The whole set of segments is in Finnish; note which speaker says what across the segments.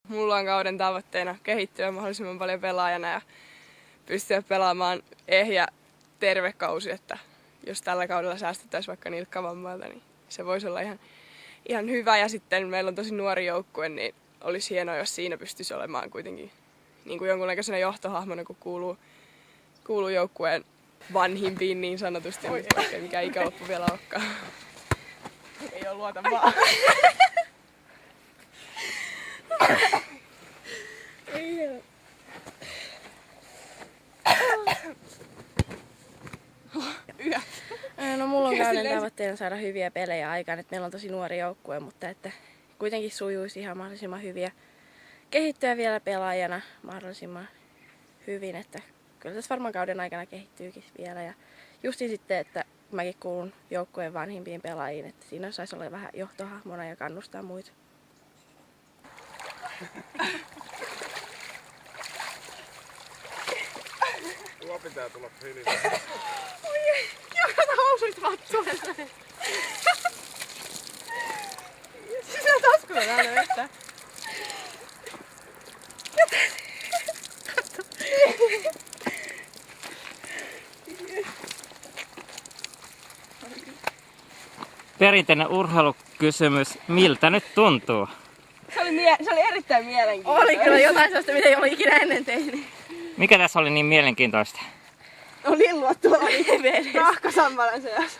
Speaker 1: Mulla on kauden tavoitteena kehittyä mahdollisimman paljon pelaajana ja pystyä pelaamaan ehjä terve kausi, että jos tällä kaudella säästettäisiin vaikka nilkkavammalta, niin se voisi olla ihan hyvä. Ja sitten meillä on tosi nuori joukkue, niin olisi hienoa, jos siinä pystyisi olemaan kuitenkin niin kuin jonkunlaisena johtohahmona, kun kuuluu joukkueen vanhimpiin niin sanotusti, vaikka ei mikään ikäloppu vielä olekaan. Ei ole luota vaan.
Speaker 2: No mulla on kauden tavoitteena saada hyviä pelejä aikaan, että meillä on tosi nuori joukkue, mutta että kuitenkin sujuisi ihan mahdollisimman hyviä. Kehittyä vielä pelaajana mahdollisimman hyvin, että kyllä tässä varmaan kauden aikana kehittyykin vielä. Ja justiin sitten, että mäkin kuulun joukkueen vanhimpiin pelaajiin, että siinä saisi olla vähän johtohahmona ja kannustaa muita.
Speaker 3: Tuo pitää tulla hiljaa.
Speaker 2: Oi ei, joka housuit vattuille. Sisään taskuun täällä vettä.
Speaker 4: Perinteinen urheilukysymys, miltä nyt tuntuu?
Speaker 1: Se oli erittäin mielenkiintoista.
Speaker 2: Oli kyllä jotain sellaista, mitä ei ole ikinä ennen tehnyt.
Speaker 4: Mikä tässä oli niin mielenkiintoista?
Speaker 1: On lillua tuolla rahkasammalan seassa.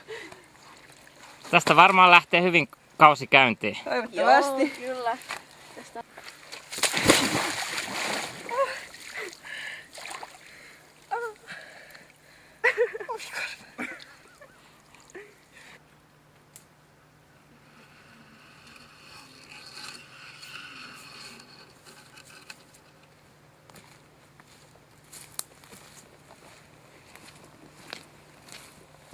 Speaker 4: Tästä varmaan lähtee hyvin kausi käyntiin.
Speaker 1: Toivottavasti.
Speaker 2: Joo, kyllä. Tästä...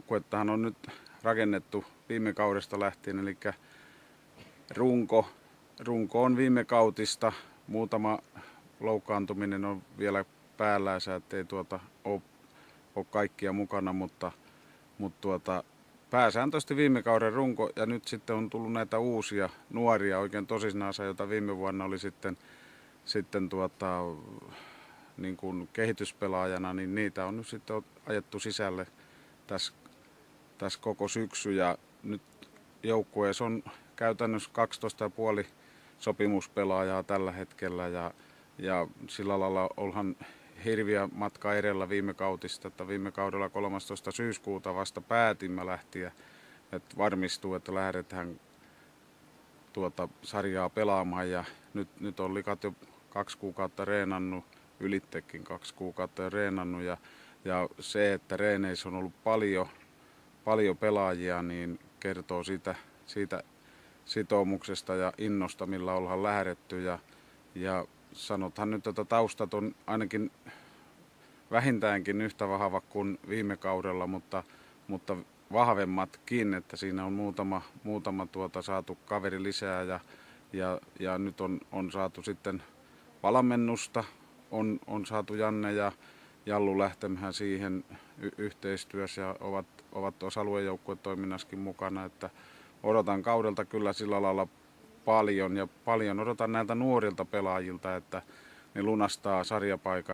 Speaker 3: Joukkuettahan on nyt rakennettu viime kaudesta lähtien, eli runko on viime kautista. Muutama loukkaantuminen on vielä päällänsä, ettei ole kaikkia mukana, mutta pääsääntöisesti viime kauden runko, ja nyt sitten on tullut näitä uusia nuoria oikein tosissansa, joita viime vuonna oli sitten niin kuin kehityspelaajana, niin niitä on nyt sitten ajettu sisälle tässä koko syksy, ja nyt joukkueessa on käytännössä 12,5 sopimuspelaajaa tällä hetkellä, ja sillä lailla ollaan hirviä matka edellä viime kautista, että viime kaudella 13. syyskuuta vasta päätimme lähteä, että varmistuu, että lähdetään sarjaa pelaamaan, ja nyt on likat jo 2 kuukautta reenannut, ylittekin 2 kuukautta jo reenannut, ja se, että reeneissä on ollut paljon pelaajia, niin kertoo siitä sitoumuksesta ja innosta, millä ollaan lähdetty, ja sanotaan nyt, että taustat on ainakin vähintäänkin yhtä vahva kuin viime kaudella, mutta vahvemmatkin, että siinä on muutama saatu kaveri lisää, ja nyt on saatu sitten valmennusta, on saatu Janne ja Jallu lähtemään siihen yhteistyössä ja ovat tuossa aluejoukkuetoiminnassakin mukana, että odotan kaudelta kyllä sillä lailla paljon, ja paljon odotan näiltä nuorilta pelaajilta, että ne lunastaa sarjapaikan.